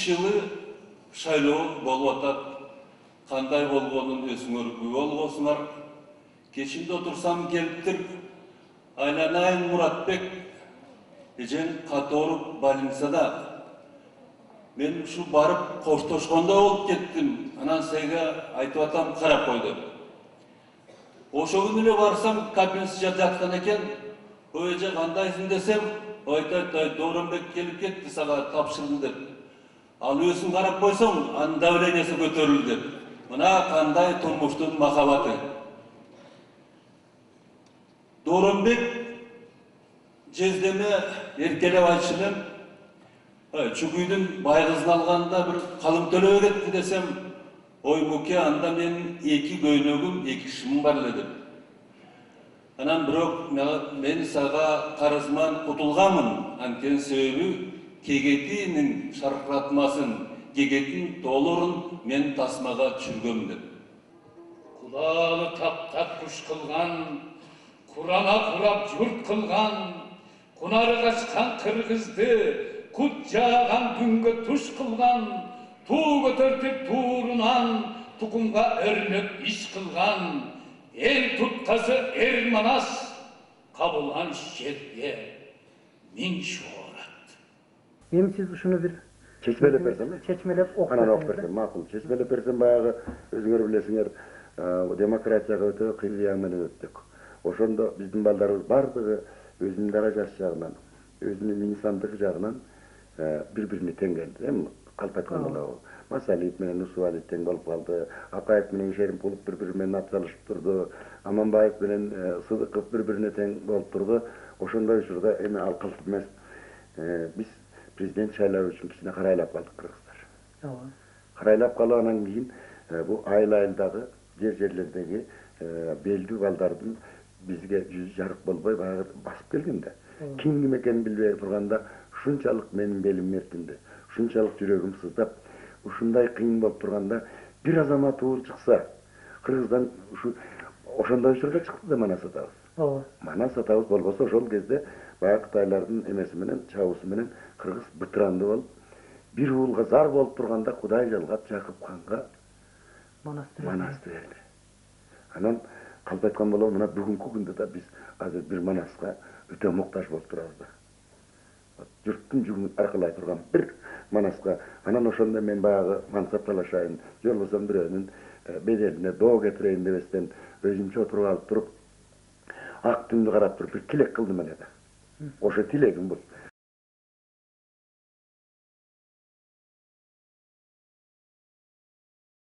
жылы шайлоо болуп атат. Кандай болгонун өзүңөр күбө болбосуңар. Кечинде отурсам келиптир. Айланайын Муратбек эжен катооруп больницада. Мен ушу барып коштошкондой болуп кеттим. Анан сага айтып атам, карап койду. Ошо күнү эле барсам, кабинасында жаткан экен. Ой эже кандайсың десем, айтат, Дооронбек келип кетти, сага тапшырдым деп. Ал өзүң карап койсоң, анын давлениясы көтөрүлдү деп. Мына кандай турмуштун махабаты. Дооронбек жездеме эркелеп айтышы элем, чүгүйдүн байгызын алганда бир калым төлөбөй кетти десем, ой муке, анда менин 2 көйнөгүм, 2 шымым бар эле деп. Анан бирок мен сага карызыман кутулганмын. Анткени себеби кегетинин шаркыратмасын, кегетин толорун мен тасмага түшүргөм деп. Кулалы таптап куш кылган, Курана курап журт кылган, кунары качкан кыргызды кут жааган күнгө туш кылган, туу көтөртүп туурунан тукумга өрнөп иш кылган, эл туткасы эр Манас, кабылган жерге 1000 шоорат. Эми сиз ушуну бир чечмелеп берсем, чечмелеп окуп анан окуп берсем, макул. Чечмелеп берсем, баягы өзүңөр билесиңер, демократияга өтө кыйын менен өттүк. Ошондо биздин балдарыбыз бардыгы өзүнүн даражасы жагынан, өзүнүн инсандык жагынан бири-бирине тең келди. Эми калп айтканда эле Масалиев менен Усубалиев тең болуп калды, Акаев менен Шеримкулов бири-бири менен атсалышып турду, Аманбаев менен Сыдыков бири-бирине тең болуп турду. Ошондой учурда эми ал кылп эмес, биз президент шайлоо үчүн кичине карайлап калдык кыргыздар. Карайлап калып анан кийин бу айыл-айылдагы, жерлердеги белдүү балдардын бизге жүзү жарык болбой баягы басып келгенде, ким экенин билбей турганда ушунчалык менин белим эртинди, ушунчалык жүрөгүм сыздап, ушундай кыйын болуп турганда бир азамат уур чыкса, Кыргыздан ошондой учурда чыкты да Манас атабыз. Манас атабыз болбосо ошол кезде баягы Кытайлардын эмеси менен, чабуусу менен Кыргыз бытыранды болуп, бир уулга зар болуп турганда Кудай жалгап Жакып канга Манасты берди. Анан калп айткан болом, мына бүгүнкү күндө да биз азыр бир Манаска өтө муктаж болуп турабыз да. Журттун жүгүн аркылай турган бир Манаска, анан ошондо мен баягы мансап талашайын, же болбосо бирөөнүн беделине доо кетирейин дебестен өзүмчө отуруп алып туруп, ак түндү карап туруп бир тилек кылдым эле да. Ошо тилегим бул.